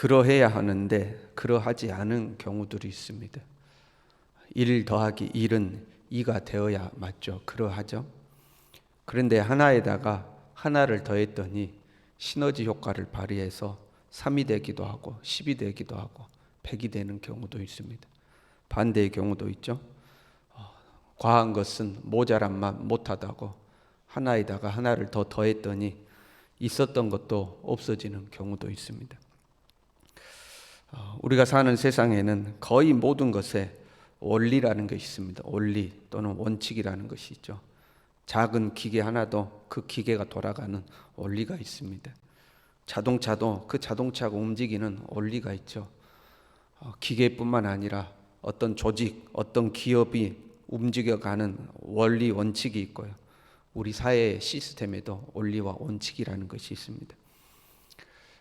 그러해야 하는데 그러하지 않은 경우들이 있습니다. 1 더하기 1은 2가 되어야 맞죠. 그러하죠. 그런데 하나에다가 하나를 더했더니 시너지 효과를 발휘해서 3이 되기도 하고 10이 되기도 하고 100이 되는 경우도 있습니다. 반대의 경우도 있죠. 과한 것은 모자란만 못하다고 하나에다가 하나를 더 더했더니 있었던 것도 없어지는 경우도 있습니다. 우리가 사는 세상에는 거의 모든 것에 원리라는 것이 있습니다. 원리 또는 원칙이라는 것이 있죠. 작은 기계 하나도 그 기계가 돌아가는 원리가 있습니다. 자동차도 그 자동차가 움직이는 원리가 있죠. 기계뿐만 아니라 어떤 조직, 어떤 기업이 움직여가는 원리, 원칙이 있고요. 우리 사회의 시스템에도 원리와 원칙이라는 것이 있습니다.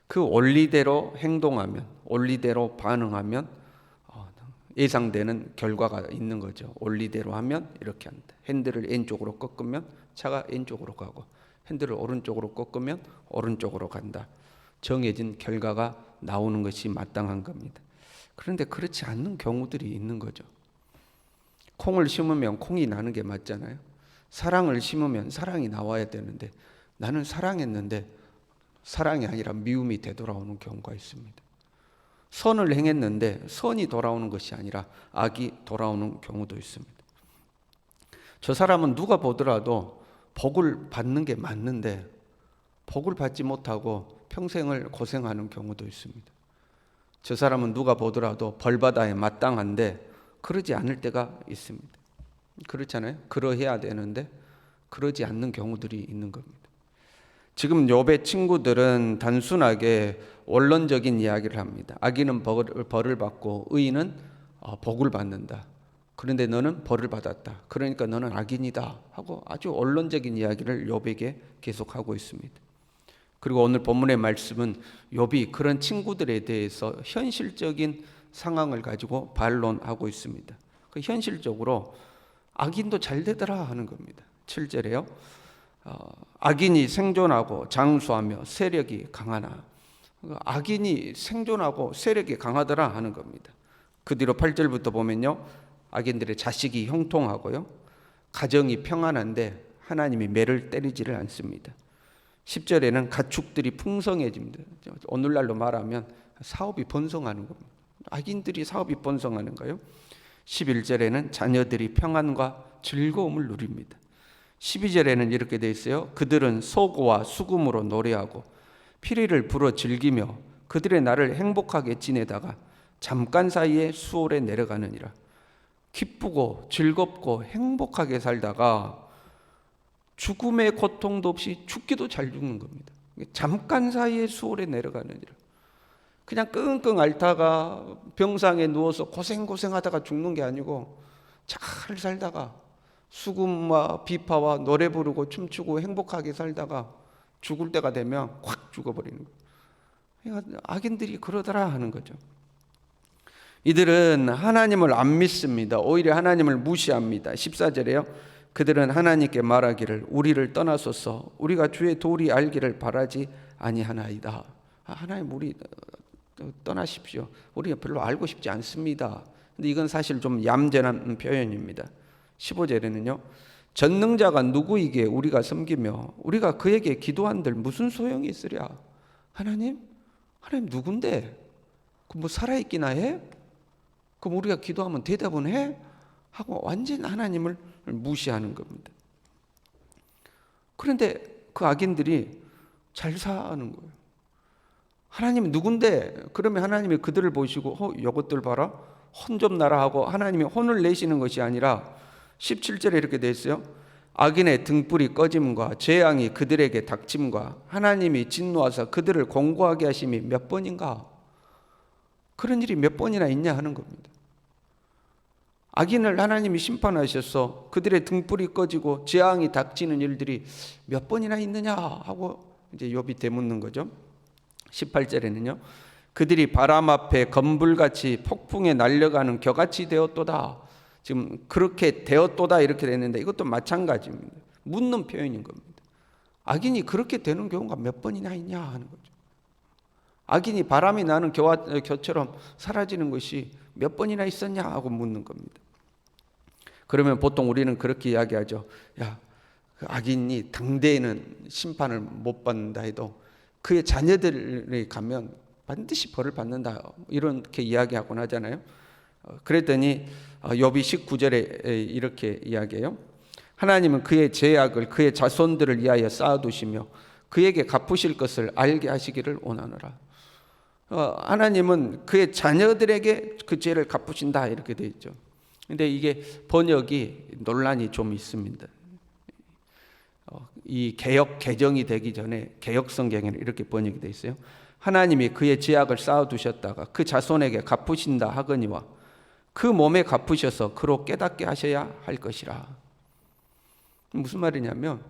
그 원리대로 행동하면, 원리대로 반응하면 예상되는 결과가 있는 거죠. 원리대로 하면 이렇게 한다. 핸들을 왼쪽으로 꺾으면 차가 왼쪽으로 가고, 핸들을 오른쪽으로 꺾으면 오른쪽으로 간다. 정해진 결과가 나오는 것이 마땅한 겁니다. 그런데 그렇지 않는 경우들이 있는 거죠. 콩을 심으면 콩이 나는 게 맞잖아요. 사랑을 심으면 사랑이 나와야 되는데 나는 사랑했는데 사랑이 아니라 미움이 되돌아오는 경우가 있습니다. 선을 행했는데 선이 돌아오는 것이 아니라 악이 돌아오는 경우도 있습니다. 저 사람은 누가 보더라도 복을 받는 게 맞는데 복을 받지 못하고 평생을 고생하는 경우도 있습니다. 저 사람은 누가 보더라도 벌받아야 마땅한데 그러지 않을 때가 있습니다. 그렇잖아요. 그러해야 되는데 그러지 않는 경우들이 있는 겁니다. 지금 욥의 친구들은 단순하게 원론적인 이야기를 합니다. 악인은 벌을 받고 의인은 복을 받는다. 그런데 너는 벌을 받았다. 그러니까 너는 악인이다 하고 아주 원론적인 이야기를 욥에게 계속하고 있습니다. 그리고 오늘 본문의 말씀은 욥이 그런 친구들에 대해서 현실적인 상황을 가지고 반론하고 있습니다. 그 현실적으로 악인도 잘 되더라 하는 겁니다. 7절에요. 악인이 생존하고 장수하며 세력이 강하나, 악인이 생존하고 세력이 강하더라 하는 겁니다. 그 뒤로 8절부터 보면요, 악인들의 자식이 형통하고요, 가정이 평안한데 하나님이 매를 때리지를 않습니다. 10절에는 가축들이 풍성해집니다. 오늘날로 말하면 사업이 번성하는 겁니다. 악인들이 사업이 번성하는 거예요. 11절에는 자녀들이 평안과 즐거움을 누립니다. 12절에는 이렇게 돼 있어요. 그들은 소고와 수금으로 노래하고 피리를 불어 즐기며 그들의 날을 행복하게 지내다가 잠깐 사이에 수월에 내려가느니라. 기쁘고 즐겁고 행복하게 살다가 죽음의 고통도 없이 죽기도 잘 죽는 겁니다. 잠깐 사이에 수월에 내려가느니라. 그냥 끙끙 앓다가 병상에 누워서 고생하다가 죽는 게 아니고 잘 살다가 수금과 비파와 노래 부르고 춤추고 행복하게 살다가 죽을 때가 되면 확 죽어버리는 거예요. 그러니까 악인들이 그러더라 하는 거죠. 이들은 하나님을 안 믿습니다. 오히려 하나님을 무시합니다. 14절에요. 그들은 하나님께 말하기를 우리를 떠나소서 우리가 주의 도리 알기를 바라지 아니하나이다. 하나님 우리 떠나십시오. 우리가 별로 알고 싶지 않습니다. 근데 이건 사실 좀 얌전한 표현입니다. 15절에는요. 전능자가 누구이기에 우리가 섬기며 우리가 그에게 기도한들 무슨 소용이 있으랴. 하나님 누군데? 뭐 살아있기나 해? 그럼 우리가 기도하면 대답은 해? 하고 완전 하나님을 무시하는 겁니다. 그런데 그 악인들이 잘 사는 거예요. 하나님이 누군데? 그러면 하나님이 그들을 보시고 이것들 봐라 혼 좀 나라 하고 하나님이 혼을 내시는 것이 아니라 17절에 이렇게 돼 있어요. 악인의 등불이 꺼짐과 재앙이 그들에게 닥침과 하나님이 진노하사 그들을 공고하게 하심이 몇 번인가? 그런 일이 몇 번이나 있냐 하는 겁니다. 악인을 하나님이 심판하셔서 그들의 등불이 꺼지고 재앙이 닥치는 일들이 몇 번이나 있느냐 하고 이제 욥이 되묻는 거죠. 18절에는요. 그들이 바람 앞에 검불같이 폭풍에 날려가는 겨같이 되었도다. 지금 그렇게 되었도다 이렇게 됐는데 이것도 마찬가지입니다. 묻는 표현인 겁니다. 악인이 그렇게 되는 경우가 몇 번이나 있냐 하는 거죠. 악인이 바람이 나는 겨처럼 사라지는 것이 몇 번이나 있었냐 하고 묻는 겁니다. 그러면 보통 우리는 그렇게 이야기하죠. 야, 그 악인이 당대에는 심판을 못 받는다 해도 그의 자녀들이 가면 반드시 벌을 받는다, 이렇게 이야기하곤 하잖아요. 그랬더니 욥이 19절에 이렇게 이야기해요. 하나님은 그의 죄악을 그의 자손들을 위하여 쌓아두시며 그에게 갚으실 것을 알게 하시기를 원하노라. 하나님은 그의 자녀들에게 그 죄를 갚으신다, 이렇게 되어 있죠. 근데 이게 번역이 논란이 좀 있습니다. 이 개역 개정이 되기 전에 개역 성경에는 이렇게 번역이 되어 있어요. 하나님이 그의 죄악을 쌓아두셨다가 그 자손에게 갚으신다 하거니와 그 몸에 갚으셔서 그로 깨닫게 하셔야 할 것이라. 무슨 말이냐면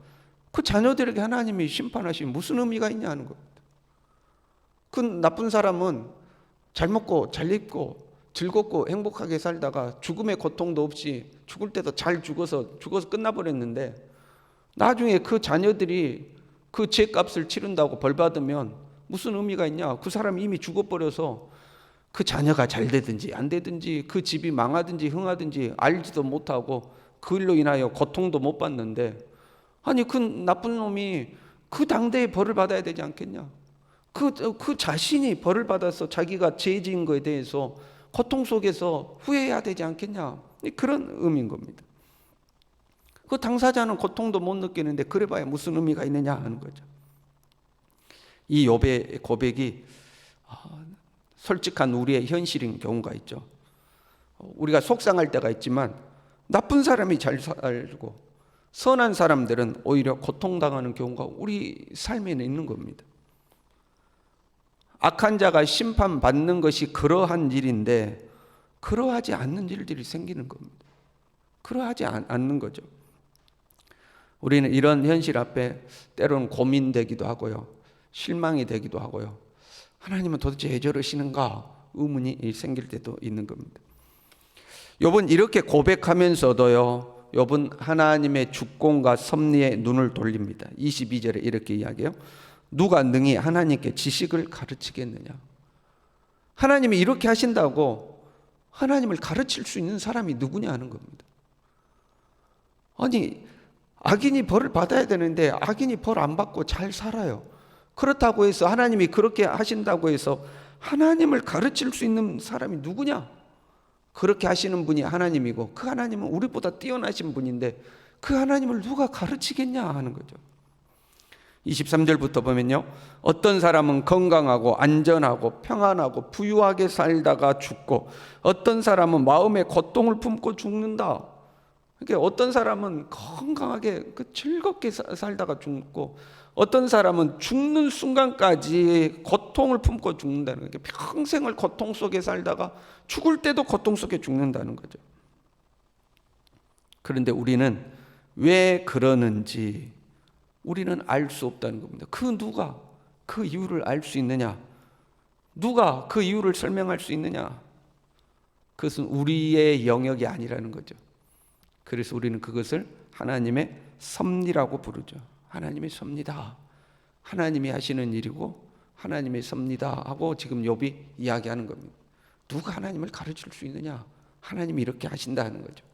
그 자녀들에게 하나님이 심판하시면 무슨 의미가 있냐 하는 겁니다. 그 나쁜 사람은 잘 먹고 잘 입고 즐겁고 행복하게 살다가 죽음의 고통도 없이 죽을 때도 잘 죽어서 끝나버렸는데 나중에 그 자녀들이 그 죄값을 치른다고 벌 받으면 무슨 의미가 있냐? 그 사람이 이미 죽어버려서 그 자녀가 잘 되든지 안 되든지 그 집이 망하든지 흥하든지 알지도 못하고 그일로 인하여 고통도 못 받는데, 아니 그 나쁜 놈이 그 당대에 벌을 받아야 되지 않겠냐? 그 자신이 벌을 받아서 자기가 죄 지은 거에 대해서 고통 속에서 후회해야 되지 않겠냐? 그런 의미인 겁니다. 그 당사자는 고통도 못 느끼는데 그래봐야 무슨 의미가 있느냐 하는 거죠. 이 욥의 고백이 솔직한 우리의 현실인 경우가 있죠. 우리가 속상할 때가 있지만 나쁜 사람이 잘 살고 선한 사람들은 오히려 고통당하는 경우가 우리 삶에는 있는 겁니다. 악한 자가 심판받는 것이 그러한 일인데 그러하지 않는 일들이 생기는 겁니다. 그러하지 않는 거죠. 우리는 이런 현실 앞에 때로는 고민되기도 하고요, 실망이 되기도 하고요. 하나님은 도대체 왜 저러시는가 의문이 생길 때도 있는 겁니다. 욥은 이렇게 고백하면서도요, 욥은 하나님의 주권과 섭리에 눈을 돌립니다. 22절에 이렇게 이야기해요. 누가 능히 하나님께 지식을 가르치겠느냐? 하나님이 이렇게 하신다고 하나님을 가르칠 수 있는 사람이 누구냐 하는 겁니다. 아니, 악인이 벌을 받아야 되는데 악인이 벌 안 받고 잘 살아요. 그렇다고 해서 하나님이 그렇게 하신다고 해서 하나님을 가르칠 수 있는 사람이 누구냐? 그렇게 하시는 분이 하나님이고 그 하나님은 우리보다 뛰어나신 분인데 그 하나님을 누가 가르치겠냐 하는 거죠. 23절부터 보면요, 어떤 사람은 건강하고 안전하고 평안하고 부유하게 살다가 죽고 어떤 사람은 마음의 고통을 품고 죽는다. 그러니까 어떤 사람은 건강하게 즐겁게 살다가 죽고 어떤 사람은 죽는 순간까지 고통을 품고 죽는다는 거예요. 평생을 고통 속에 살다가 죽을 때도 고통 속에 죽는다는 거죠. 그런데 우리는 왜 그러는지 우리는 알 수 없다는 겁니다. 누가 그 이유를 알 수 있느냐? 누가 그 이유를 설명할 수 있느냐? 그것은 우리의 영역이 아니라는 거죠. 그래서 우리는 그것을 하나님의 섭리라고 부르죠. 하나님의 섭리다. 하나님이 하시는 일이고 하나님의 섭리다 하고 지금 욥이 이야기하는 겁니다. 누가 하나님을 가르칠 수 있느냐? 하나님이 이렇게 하신다는 거죠.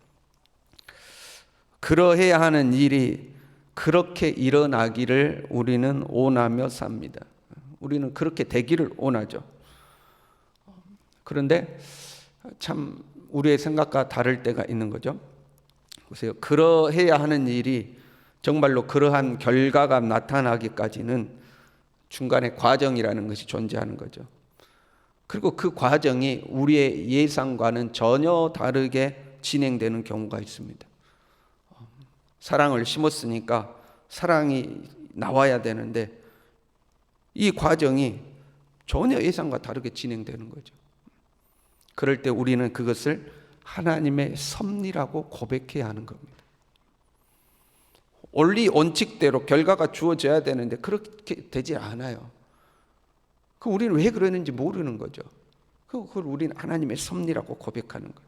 그러해야 하는 일이 그렇게 일어나기를 우리는 원하며 삽니다. 우리는 그렇게 되기를 원하죠. 그런데 참 우리의 생각과 다를 때가 있는 거죠. 보세요. 그러해야 하는 일이 정말로 그러한 결과가 나타나기까지는 중간에 과정이라는 것이 존재하는 거죠. 그리고 그 과정이 우리의 예상과는 전혀 다르게 진행되는 경우가 있습니다. 사랑을 심었으니까 사랑이 나와야 되는데 이 과정이 전혀 예상과 다르게 진행되는 거죠. 그럴 때 우리는 그것을 하나님의 섭리라고 고백해야 하는 겁니다. 원리 원칙대로 결과가 주어져야 되는데 그렇게 되지 않아요. 우리는 왜 그러는지 모르는 거죠. 그걸 우리는 하나님의 섭리라고 고백하는 거예요.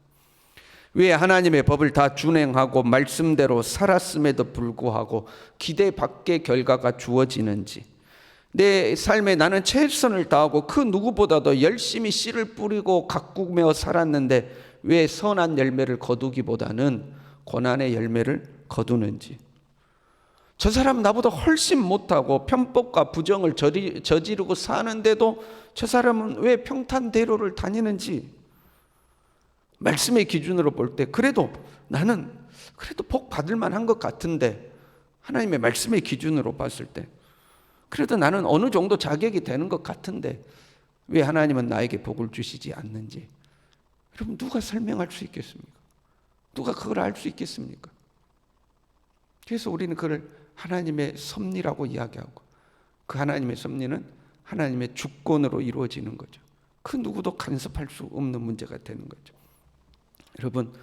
왜 하나님의 법을 다 준행하고 말씀대로 살았음에도 불구하고 기대 밖의 결과가 주어지는지, 내 삶에 나는 최선을 다하고 그 누구보다도 열심히 씨를 뿌리고 가꾸며 살았는데 왜 선한 열매를 거두기보다는 고난의 열매를 거두는지. 저 사람 나보다 훨씬 못하고 편법과 부정을 저지르고 사는데도 저 사람은 왜 평탄대로를 다니는지 말씀의 기준으로 볼 때 그래도 나는 그래도 복 받을 만한 것 같은데, 하나님의 말씀의 기준으로 봤을 때 그래도 나는 어느 정도 자격이 되는 것 같은데 왜 하나님은 나에게 복을 주시지 않는지, 여러분 누가 설명할 수 있겠습니까? 누가 그걸 알 수 있겠습니까? 그래서 우리는 그걸 하나님의 섭리라고 이야기하고, 그 하나님의 섭리는 하나님의 주권으로 이루어지는 거죠. 그 누구도 간섭할 수 없는 문제가 되는 거죠. 여러분,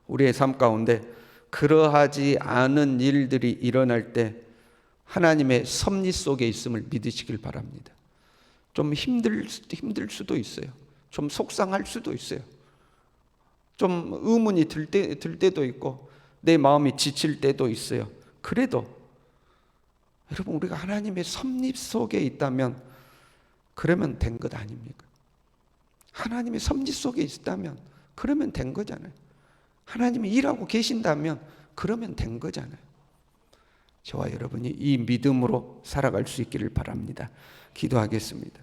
우리의 삶 가운데 그러하지 않은 일들이 일어날 때 하나님의 섭리 속에 있음을 믿으시길 바랍니다. 좀 힘들 수도 있어요. 좀 속상할 수도 있어요. 좀 의문이 들 때도 있고 내 마음이 지칠 때도 있어요. 그래도 여러분, 우리가 하나님의 섭리 속에 있다면 그러면 된 것 아닙니까? 하나님의 섭리 속에 있다면 그러면 된 거잖아요. 하나님이 일하고 계신다면 그러면 된 거잖아요. 저와 여러분이 이 믿음으로 살아갈 수 있기를 바랍니다. 기도하겠습니다.